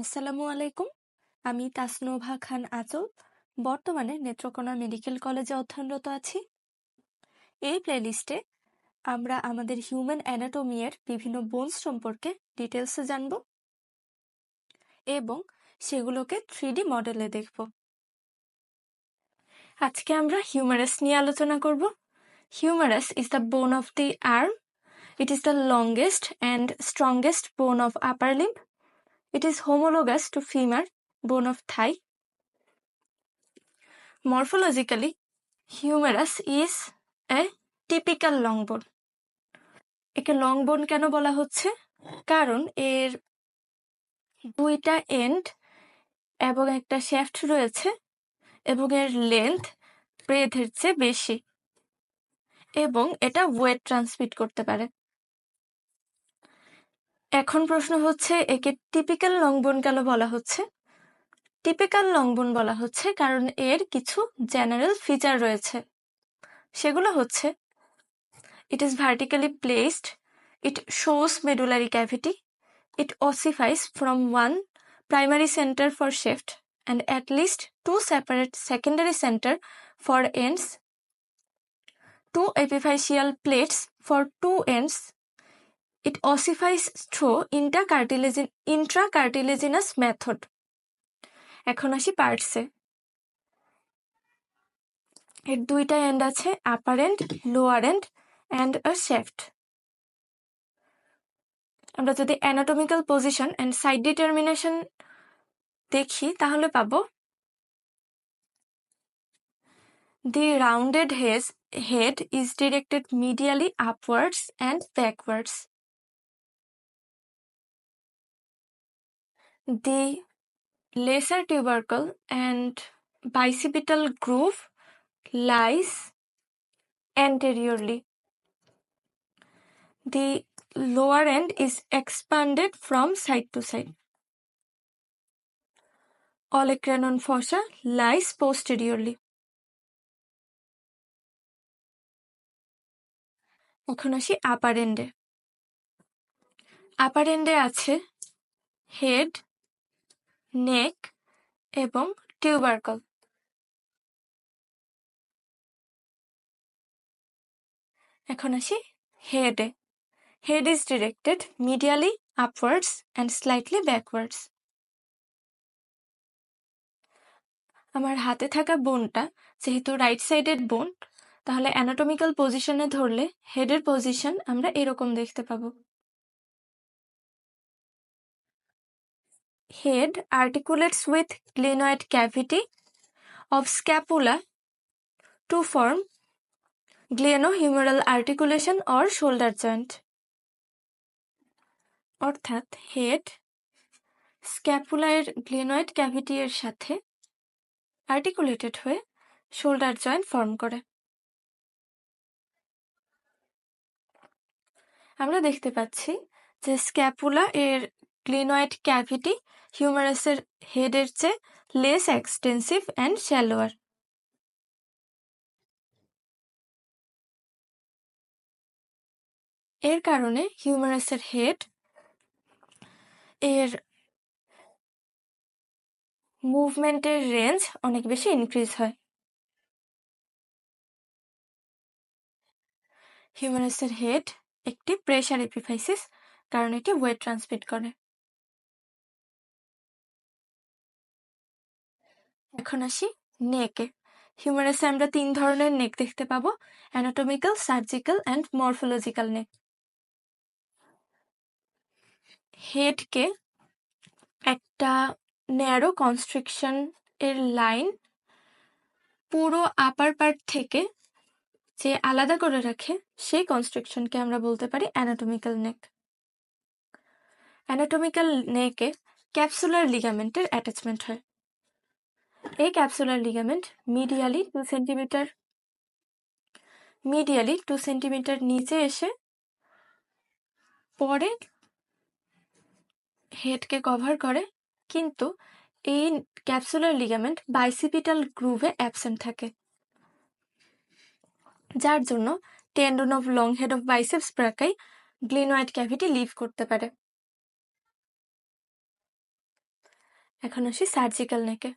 আসসালামু আলাইকুম। আমি তাসনোভা খান আঁচল বর্তমানে নেত্রকোনা মেডিকেল কলেজে অধ্যয়নরত আছি। এই প্লেলিস্টে আমরা আমাদের হিউম্যান অ্যানাটমি এর বিভিন্ন বোনস সম্পর্কে ডিটেলসে জানব এবং সেগুলোকে 3D মডেলে দেখব। আজকে আমরা হিউমারাস নিয়ে আলোচনা করব। Humorous is the bone of the arm. It is the longest and strongest bone of upper limb. It is homologous to femur, bone of thigh. Morphologically, humerus is a typical long bone. একে long বোন কেন বলা হচ্ছে? কারণ এর দুইটা and এবং একটা শ্যাফট রয়েছে এবং এর লেন্থ ব্রেথের চেয়ে বেশি এবং এটা ওয়েট ট্রান্সমিট করতে পারে। এখন প্রশ্ন হচ্ছে, একে টিপিক্যাল লং বোন কেন বলা হচ্ছে? টিপিক্যাল লং বোন বলা হচ্ছে কারণ এর কিছু জেনারেল ফিচার রয়েছে। সেগুলো হচ্ছে, it is vertically placed, it shows medullary cavity, it ossifies from one primary center for shaft and at least two separate secondary center for ends, two epiphyseal plates for two ends. It ossifies through intracartilaginous method. এখন আসি পার্টসে। এর দুইটা end আছে, upper end, lower end and a shaft. আমরা যদি anatomical position and side determination দেখি তাহলে পাবো, the rounded head is directed medially upwards and backwards. The lesser tubercle and bicipital groove lies anteriorly. The lower end is expanded from side to side. Olecranon fossa lies posteriorly. এখন আসি আপার এন্ডে। আপার এন্ডে আছে head, নেক এবং tubercle. এখন আসি হেডে। Head is directed medially upwards and slightly backwards. আমার হাতে থাকা বোনটা যেহেতু রাইট সাইডেড বোন, তাহলে অ্যানাটমিক্যাল পজিশনে ধরলে হেডের পজিশন আমরা এরকম দেখতে পাবো। Head articulates with glenoid cavity of scapula to form glenohumeral articulation or shoulder joint. অর্থাৎ হেড স্ক্যাপুলার গ্লেনয়েড ক্যাভিটি এর সাথে আর্টিকুলেটেড হয়ে শোল্ডার জয়েন্ট ফর্ম করে। আমরা দেখতে পাচ্ছি যে স্ক্যাপুলা এর গ্লেনয়েড ক্যাভিটি হিউমারাসের হেডের চেয়ে লেস এক্সটেন্সিভ অ্যান্ড শ্যালোয়ার। এর কারণে হিউমারাসের হেড এর মুভমেন্টের রেঞ্জ অনেক বেশি ইনক্রিজ হয়। হিউমারাসের হেড একটি প্রেসার এপিফাইসিস, কারণ এটি ওয়েট ট্রান্সমিট করে। এখন আসি নেকে। হিউমারাসে আমরা 3 ধরনের নেক দেখতে পাবো, অ্যানাটমিক্যাল, সার্জিক্যাল অ্যান্ড মরফোলজিক্যাল নেক। হেডকে একটা ন্যারো কনস্ট্রিকশন এর লাইন পুরো আপার পার্ট থেকে যে আলাদা করে রাখে সেই কনস্ট্রিকশনকে আমরা বলতে পারি অ্যানাটমিক্যাল নেক। অ্যানাটমিক্যাল নেকে ক্যাপসুলার লিগামেন্টের অ্যাটাচমেন্ট হয়। এই ক্যাপসুলার লিগামেন্ট মিডিয়ালি 2 সেন্টিমিটার নিচে এসে পরে হেডকে কভার করে, কিন্তু এই ক্যাপসুলার লিগামেন্ট বাইসিপিটাল গ্রুভে অ্যাবসেন্ট থাকে, যার জন্য tendon of long head of biceps brachii glenoid cavity leave করতে পারে। এখন আসি সার্জিক্যাল নেকে।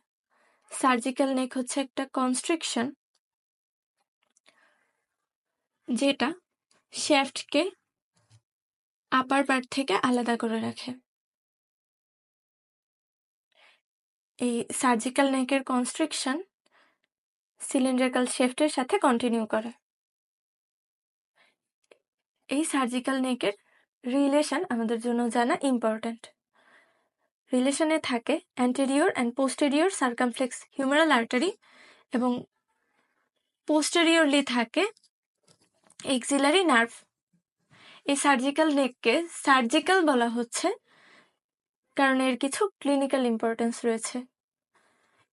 সার্জিক্যাল নেক হচ্ছে একটা কনস্ট্রিকশন যেটা শ্যাফটকে আপার পার্ট থেকে আলাদা করে রাখে। এই সার্জিক্যাল নেকের কনস্ট্রিকশন সিলিন্ড্রিক্যাল শ্যাফটের সাথে কন্টিনিউ করে। এই সার্জিক্যাল নেকের রিলেশন আমাদের জন্য জানা ইম্পর্ট্যান্ট। রিলেশনে থাকে anterior and posterior circumflex humeral artery এবং পোস্টেরিয়রলি থাকে এক্সিলারি নার্ভ। এই সার্জিক্যাল নেককে সার্জিক্যাল বলা হচ্ছে কারণ এর কিছু ক্লিনিক্যাল ইম্পর্টেন্স রয়েছে।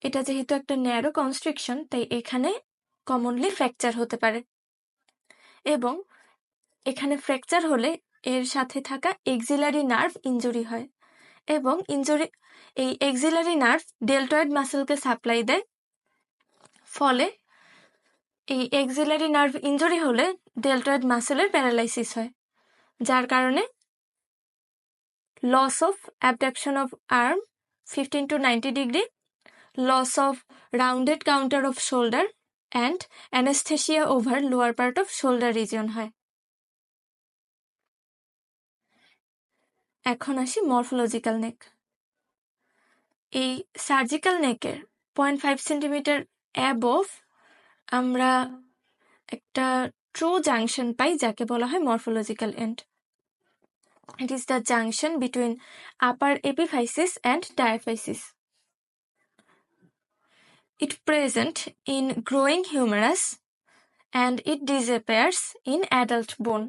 এটা যেহেতু একটা ন্যারো কনস্ট্রিকশন, তাই এখানে কমনলি ফ্র্যাকচার হতে পারে এবং এখানে ফ্র্যাকচার হলে এর সাথে থাকা এক্সিলারি নার্ভ ইনজুরি হয় এবং এই এক্সিলারি নার্ভ ডেলটয়েড মাসেলকে সাপ্লাই দেয়। ফলে এই এক্সিলারি নার্ভ ইনজুরি হলে ডেলটয়েড মাসেলের প্যারালাইসিস হয়, যার কারণে loss of abduction of arm 15 to 90 degree, loss of rounded counter of shoulder and anesthesia over lower part of shoulder region হয়। এখন আসি মরফোলজিক্যাল নেক। এই সার্জিক্যাল নেকের 0.5 সেন্টিমিটার অ্যাবভ আমরা একটা ট্রু জাংশন পাই যাকে বলা হয় morphological end. It is the junction between upper epiphysis and diaphysis. It present in growing humerus and it disappears in adult bone.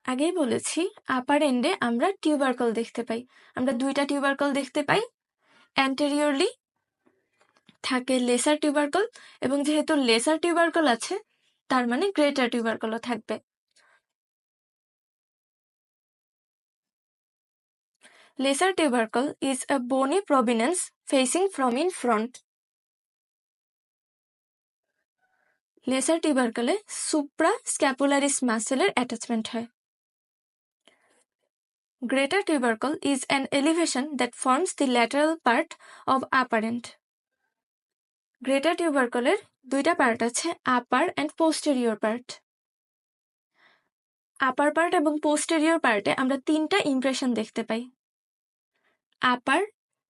আগেই বলেছি আপার এন্ডে আমরা টিউবারকল দেখতে পাই। আমরা দুইটা টিউবারকল দেখতে পাই। অ্যান্টেরিয়রলি থাকে লেসার টিউবারকল এবং যেহেতু লেসার টিউবারকল আছে তার মানে গ্রেটার টিউবারকলও থাকবে। Lesser tubercle is a bony prominence facing from in front. Lesser টিউবারকলে suprascapularis মাসেলের অ্যাটাচমেন্ট হয়। Greater tubercle is an elevation that forms the lateral part of upper end. Greater tubercle দুইটা part আছে, upper and posterior part. Upper part এবং posterior পার্টে আমরা তিনটা impression দেখতে পাই, আপার,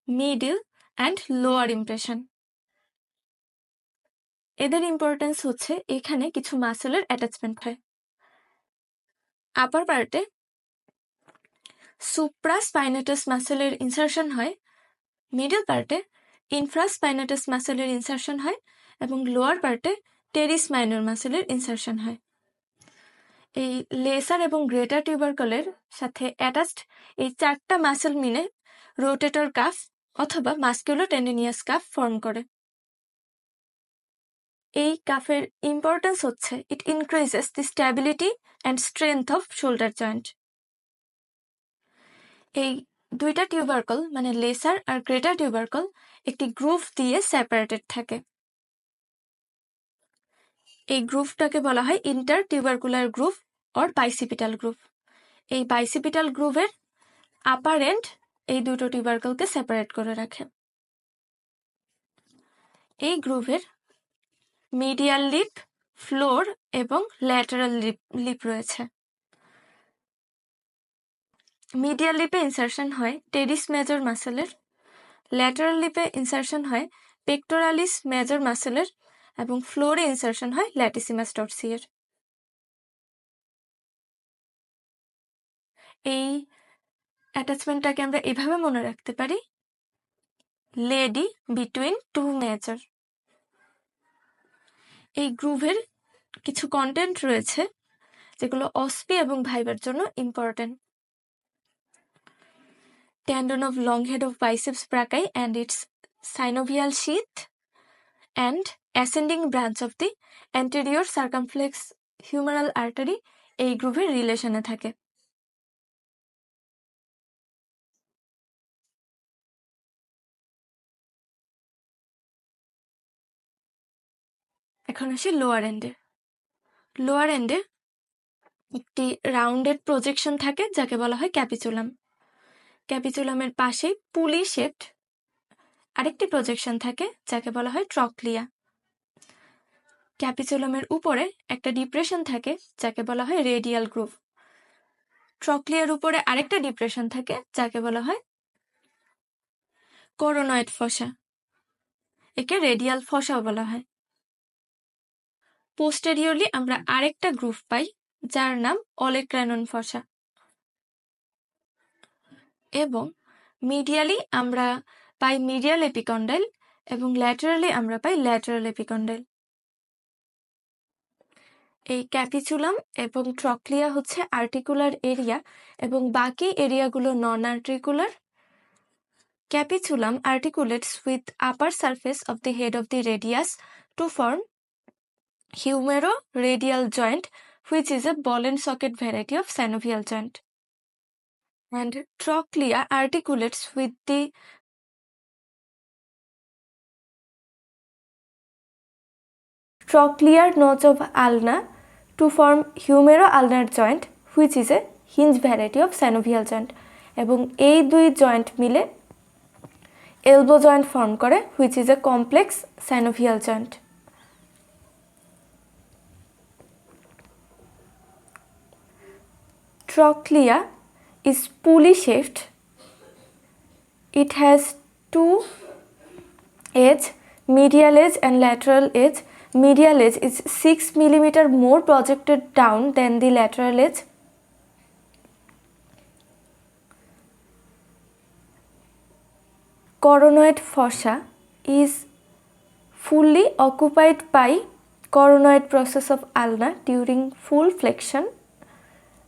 মিডল অ্যান্ড লোয়ার ইমপ্রেশন। এদের ইম্পর্টেন্স হচ্ছে এখানে কিছু মাসেলের অ্যাটাচমেন্ট হয়। আপার পার্টে সুপ্রাস্পাইনেটাস মাসেলের ইনসারশন হয়, মিডল পার্টে ইনফ্রাস্পাইনেটাস মাসেলের ইনসারশন হয় এবং লোয়ার পার্টে টেরিস মাইনর মাসেলের ইনসারশন হয়। এই লেসার এবং গ্রেটার টিউবারকলের সাথে অ্যাটাচড এই চারটা মাসেল মিলে রোটেটর কাফ অথবা মাস্কুলো টেন্ডিনিয়াস কাফ ফর্ম করে। এই কাফের ইম্পর্টেন্স হচ্ছে it increases the stability and strength off shoulder joint. এই দুইটা টিউবারকল মানে লেসার আর গ্রেটার টিউবারকল একটি গ্রুভ দিয়ে সেপারেটেড থাকে। এই গ্রুভটাকে বলা হয় ইন্টার টিউবারকুলার গ্রুভ অর বাইসিপিটাল গ্রুভ। এই বাইসিপিটাল গ্রুভের আপার এন্ড এই দুটো টিউবারকলকে সেপারেট করে রাখে। এই গ্রুভের মিডিয়াল লিপ, ফ্লোর এবং ল্যাটারাল লিপ রয়েছে। মিডিয়াল লিপে ইনসারশন হয় টেরিস মেজর মাসেলের, ল্যাটারাল লিপে ইনসারশন হয় পেক্টোরালিস মেজর মাসেলের এবং ফ্লোরে ইনসারশন হয় ল্যাটিসিমাস টর্সিয়ের। এই অ্যাটাচমেন্টটাকে আমরা এভাবে মনে রাখতে পারি, লেডি বিটুইন টু মেজর। এই গ্রুভের কিছু কন্টেন্ট রয়েছে যেগুলো অসপি এবং ভাইবার জন্য important. Tendon of long head of biceps brachii and its synovial sheath and ascending branch of the anterior circumflex humeral artery এই গ্রুভের রিলেশনে থাকে। এখন আসি লোয়ার এন্ডে। লোয়ার এন্ডে একটি রাউন্ডেড প্রজেকশন থাকে যাকে বলা হয় ক্যাপিচুলাম। ক্যাপিচুলামের পাশেই পুলি শেপড আরেকটি প্রজেকশন থাকে যাকে বলা হয় ট্রক্লিয়া। ক্যাপিচুলামের উপরে একটা ডিপ্রেশন থাকে যাকে বলা হয় রেডিয়াল গ্রুভ। ট্রক্লিয়ার উপরে আরেকটা ডিপ্রেশন থাকে যাকে বলা হয় করোনয়েড ফসা, একে রেডিয়াল ফসাও বলা হয়। পোস্টেরিয়রলি আমরা আরেকটা গ্রুভ পাই যার নাম অলেক্রানন ফসা, এবং মিডিয়ালি আমরা পাই মিডিয়াল এপিকন্ডাইল এবং ল্যাটারালি আমরা পাই ল্যাটারাল এপিকন্ডাইল। এই ক্যাপিচুলাম এবং ট্রক্লিয়া হচ্ছে আর্টিকুলার এরিয়া এবং বাকি এরিয়াগুলো নন articular. Capitulum articulates with upper surface of the head of the radius to form humero-radial joint, which is a ball and socket variety of synovial joint. And trochlea articulates with the trochlear notch of ulna to form humero-ulnar joint, which is a hinge variety of synovial joint. এবং এই দুই joint মিলে elbow joint form করে, which is a complex synovial joint. Trochlea is pulley shaped. It has two edge, medial edge and lateral edge. Medial edge is 6 mm more projected down than the lateral edge. Coronoid fossa is fully occupied by coronoid process of ulna during full flexion.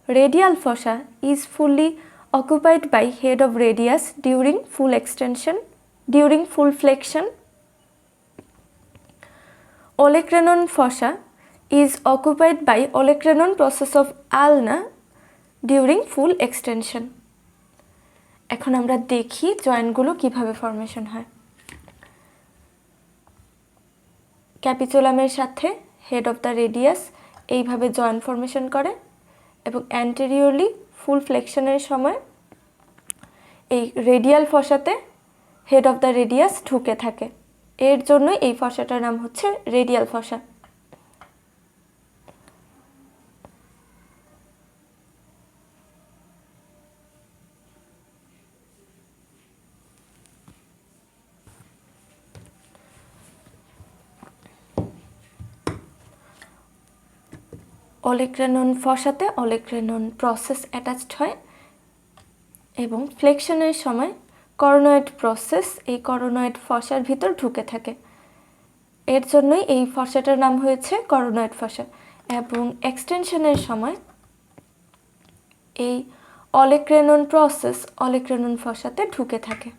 Radial fossa is fully occupied by head of radius during full extension, during full flexion. Olecranon fossa is occupied by olecranon process of ulna during full extension. এখন আমরা দেখি জয়েন্টগুলো কিভাবে formation হয়। ক্যাপিচুলামের সাথে head of the radius এইভাবে joint formation করে এবং অ্যান্টেরিয়রলি ফুল ফ্লেকশনের সময় এই রেডিয়াল ফসাতে হেড অফ দ্য রেডিয়াস ঢুকে থাকে, এর জন্যই এই ফসাটার নাম হচ্ছে রেডিয়াল ফসা। অলেক্রানন ফসাতে অলেক্রানন প্রসেস অ্যাটাচড হয় এবং ফ্লেকশনের সময় করোনয়েড প্রসেস এই করোনয়েড ফসার ভিতর ঢুকে থাকে, এর জন্যই এই ফসাটার নাম হয়েছে করোনয়েড ফসা। এবং এক্সটেনশনের সময় এই অলেক্রানন প্রসেস অলেক্রানন ফসাতে ঢুকে থাকে।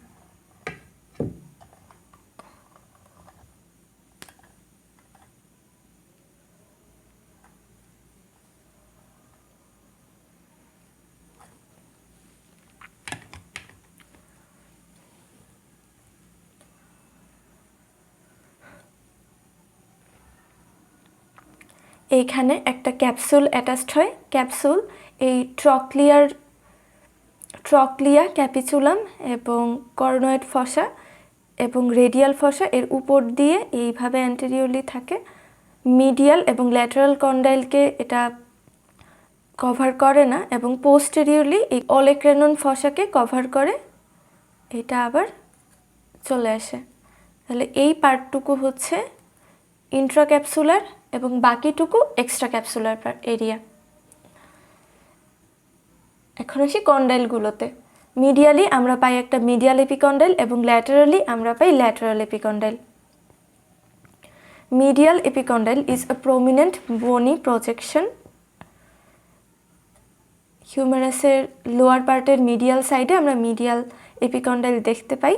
এইখানে একটা ক্যাপসুল অ্যাটাচড হয়। ক্যাপসুল এই ট্রক্লিয়া, ক্যাপিচুলাম এবং করোনয়েড ফসা এবং রেডিয়াল ফসা এর উপর দিয়ে এইভাবে অ্যান্টেরিয়রলি থাকে। মিডিয়াল এবং ল্যাটারাল কন্ডাইলকে এটা কভার করে না এবং পোস্টেরিয়রলি এই অলেক্রানন ফসাকে কভার করে, এটা আবার চলে আসে। তাহলে এই পার্টটুকু হচ্ছে ইন্ট্রাক্যাপসুলার এবং বাকিটুকু এক্সট্রা ক্যাপসুলার এরিয়া। এখন আসি কন্ডাইলগুলোতে। মিডিয়ালি আমরা পাই একটা মিডিয়াল এপিকন্ডাইল এবং ল্যাটারালি আমরা পাই lateral epicondyle. Medial epicondyle is a prominent bony projection. হিউমেরাসের লোয়ার পার্টের মিডিয়াল সাইডে আমরা মিডিয়াল এপিকন্ডাইল দেখতে পাই।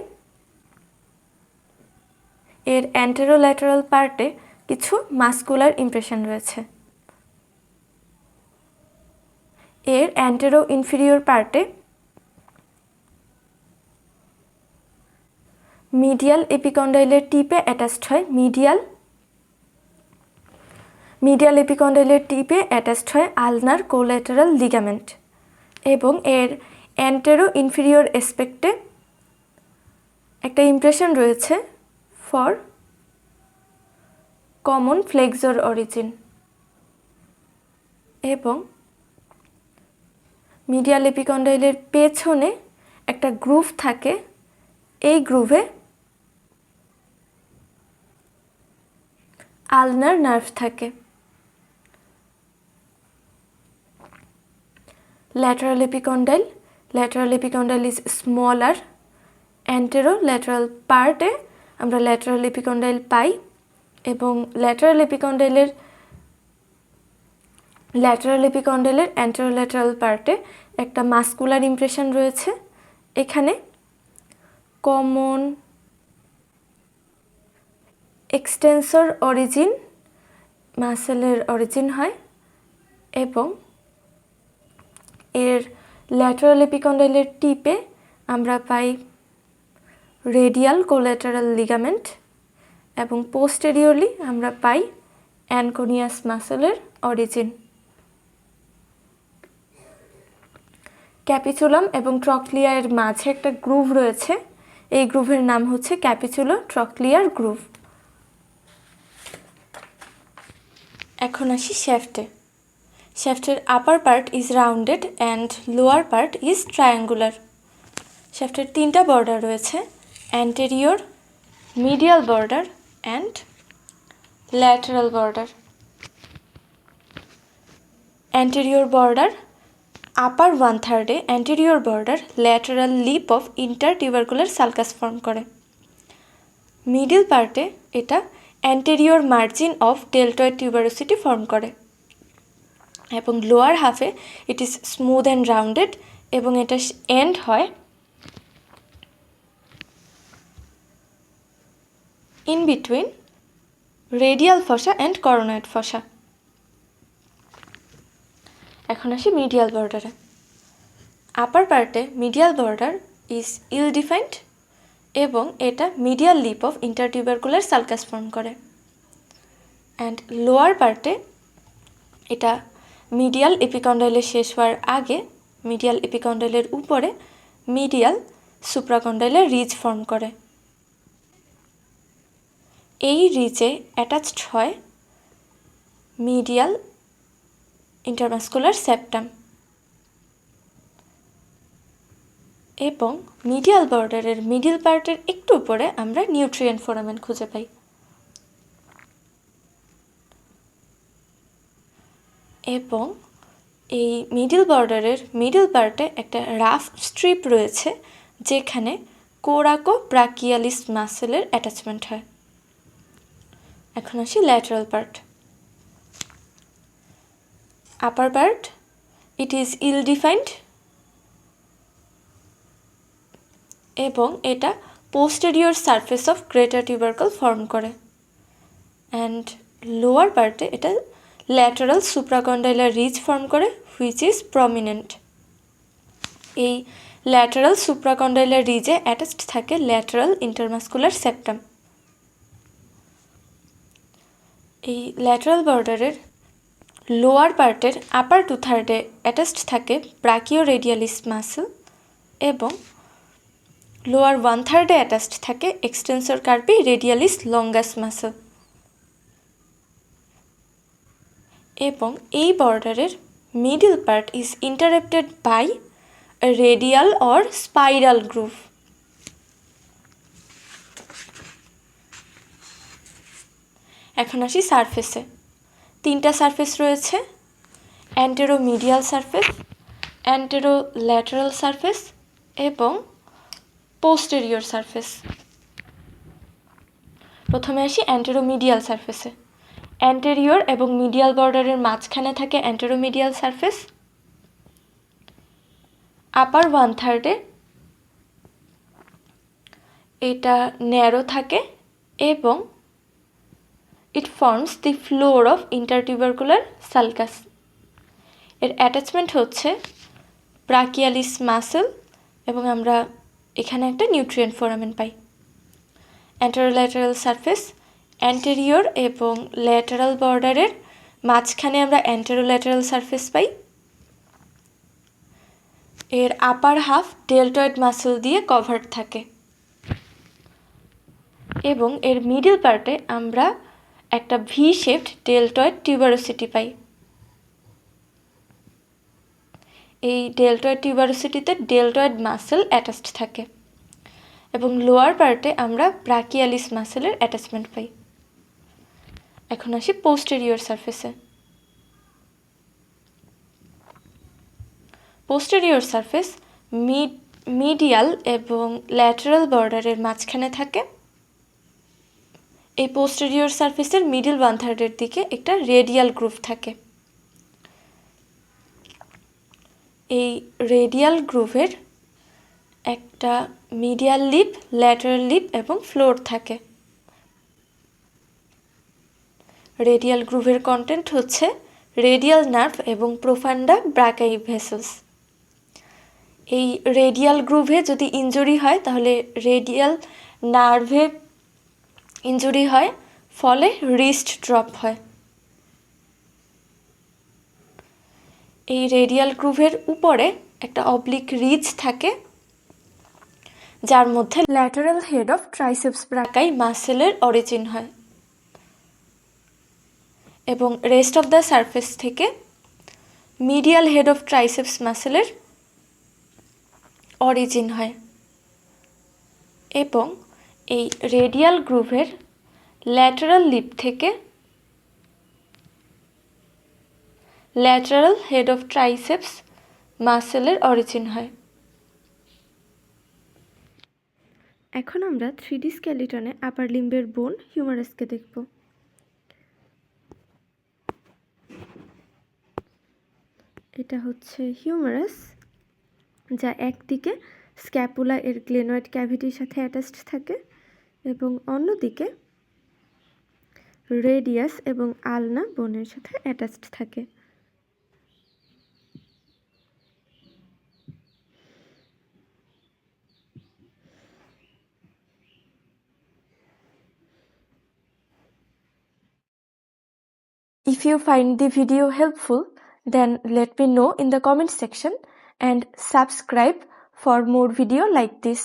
এর অ্যান্টেরোল্যাটারাল পার্টে কিছু মাস্কুলার ইমপ্রেশন রয়েছে। এর অ্যান্টেরো ইনফিরিয়র পার্টে মিডিয়াল এপিকন্ডাইলের টিপে অ্যাটাচড হয় মিডিয়াল মিডিয়াল এপিকন্ডাইলের টিপে অ্যাটাচড হয় আলনার কোল্যাটারাল লিগামেন্ট এবং এর অ্যান্টেরো ইনফিরিয়র অ্যাসপেক্টে একটা ইমপ্রেশন রয়েছে ফর কমন ফ্লেক্সর অরিজিন এবং মিডিয়াল এপিকন্ডাইলের পেছনে একটা গ্রুভ থাকে, এই গ্রুভে আলনার নার্ভ থাকে। Lateral epicondyle is smaller. Antero-lateral পার্টে আমরা ল্যাটারাল এপিকন্ডাইল পাই এবং ল্যাটারাল এপিকন্ডাইলের অ্যান্টেরো-ল্যাটারাল পার্টে একটা মাস্কুলার ইমপ্রেশন রয়েছে। এখানে কমন এক্সটেন্সর অরিজিন মাসেলের অরিজিন হয় এবং এর ল্যাটারাল এপিকন্ডাইলের টিপে আমরা পাই রেডিয়াল কোল্যাটারাল লিগামেন্ট এবং পোস্টেরিয়রলি আমরা পাই অ্যানকোনিয়াস মাসেলের অরিজিন। ক্যাপিচুলাম এবং ট্রক্লিয়া এর মাঝে একটা গ্রুভ রয়েছে, এই গ্রুভের নাম হচ্ছে ক্যাপিচুলো ট্রক্লিয়ার গ্রুভ। এখন আসি শ্যাফটে। শ্যাফটের upper part is rounded and lower part is triangular. শ্যাফটের তিনটা বর্ডার রয়েছে, anterior, medial border and lateral border. Anterior border upper 1/3 anterior border lateral lip of intertubercular sulcus form করে। মিডল পার্টে এটা anterior margin of deltoid tuberosity form করে এবং lower হাফে it is smooth and rounded এবং এটা and হয় in between radial fossa and coronoid fossa. এখন আসি মিডিয়াল বর্ডারে। আপার পার্টে medial border is ill defined এবং এটা medial lip of intertubercular sulcus form করে অ্যান্ড লোয়ার পার্টে এটা মিডিয়াল এপিকন্ডাইলে শেষ হওয়ার আগে মিডিয়াল এপিকন্ডাইলের উপরে মিডিয়াল সুপ্রাকন্ডাইলের রিজ ফর্ম করে। এই রিজে অ্যাটাচড হয় মিডিয়াল ইন্টারমাস্কুলার সেপ্টাম এবং মিডিয়াল বর্ডারের মিডল পার্টের একটু উপরে আমরা নিউট্রিয়েন্ট ফোরামেন খুঁজে পাই এবং এই মিডল বর্ডারের মিডল পার্টে একটা রাফ স্ট্রিপ রয়েছে যেখানে কোরাকো ব্রাকিয়ালিস মাসেলের অ্যাটাচমেন্ট হয়। এখন আসি lateral part. Upper part it is ill defined এবং এটা posterior surface of greater tubercle form করে অ্যান্ড লোয়ার পার্টে এটা ল্যাটারাল সুপ্রাকন্ডাইলার রিজ ফর্ম করে হুইচ ইজ প্রমিনেন্ট। এই ল্যাটারাল সুপ্রাকন্ডাইলার রিজে অ্যাটাচড থাকে ল্যাটারাল ইন্টারমাস্কুলার সেপ্টাম। এই ল্যাটারাল বর্ডারের লোয়ার পার্টের আপার 2/3 অ্যাটাচড থাকে ব্রাকিও রেডিয়ালিস মাসেল এবং লোয়ার 1/3 অ্যাটাচড থাকে extensor carpi radialis longus muscle এবং এই বর্ডারের middle part is interrupted by radial or spiral groove. এখন আসি সারফেসে। তিনটা সারফেস রয়েছে, anteromedial surface, anterolateral surface এবং পোস্টেরিয়র সারফেস। প্রথমে আসি অ্যান্টেরো মিডিয়াল সারফেসে। অ্যান্টেরিয়র এবং মিডিয়াল বর্ডারের মাঝখানে থাকে অ্যান্টেরো মিডিয়াল সারফেস। আপার 1/3 এটা ন্যারো থাকে এবং it forms the floor of intertubercular sulcus. এর অ্যাটাচমেন্ট হচ্ছে ব্রাকিয়ালিস মাসেল এবং আমরা এখানে একটা নিউট্রিয়েন্ট ফোরামেন পাই। অ্যান্টেরোল্যাটারাল সারফেস অ্যান্টেরিয়র এবং ল্যাটারাল বর্ডারের মাঝখানে আমরা অ্যান্টেরোল্যাটারাল সারফেস পাই। এর আপার হাফ ডেলটয়েড মাসল দিয়ে কভার্ড থাকে এবং এর মিডল পার্টে আমরা একটা ভি শেপড ডেলটয়েড টিউবারোসিটি পাই। এই ডেলটয়েড টিউবারোসিটিতে ডেলটয়েড মাসল অ্যাটাচড থাকে এবং লোয়ার পার্টে আমরা ব্রাকিয়ালিস মাসেলের অ্যাটাচমেন্ট পাই। এখন আসি পোস্টেরিয়র সারফেসে। পোস্টেরিয়র সারফেস মিডিয়াল এবং ল্যাটারাল বর্ডারের মাঝখানে থাকে। এই পোস্টেরিয়র সারফেসের মিডল 1/3 দিকে একটা রেডিয়াল গ্রুভ থাকে। এই রেডিয়াল গ্রুভের একটা মিডিয়াল লিপ, ল্যাটারাল লিপ এবং ফ্লোর থাকে। রেডিয়াল গ্রুভের কন্টেন্ট হচ্ছে রেডিয়াল নার্ভ এবং প্রোফান্ডা ব্রাকাই ভেসেলস। এই রেডিয়াল গ্রুভে যদি ইনজুরি হয় তাহলে রেডিয়াল নার্ভে ইনজুরি হয়, ফলে রিস্ট ড্রপ হয়। এই রেডিয়াল গ্রুভের উপরে একটা অবলিক রিজ থাকে যার মধ্যে lateral head of triceps brachii মাসেলের অরিজিন হয় এবং রেস্ট অফ দ্য সারফেস থেকে মিডিয়াল হেড অফ ট্রাইসেপস মাসেলের অরিজিন হয় এবং এই রেডিয়াল গ্রুভের ল্যাটারাল লিপ থেকে ল্যাটারাল হেড অফ ট্রাইসেপস মাসেলের অরিজিন হয়। এখন আমরা 3D স্কেলিটনে আপার লিম্বের বোন হিউমারাসকে দেখব। এটা হচ্ছে হিউমারাস, যা একদিকে স্ক্যাপুলা এর গ্লেনয়েড ক্যাভিটির সাথে অ্যাটাচড থাকে এবং অন্যদিকে রেডিয়াস এবং আলনা বোনের সাথে অ্যাটাচড থাকে। If you find the video helpful, then let me know in the comment section and subscribe for more video like this.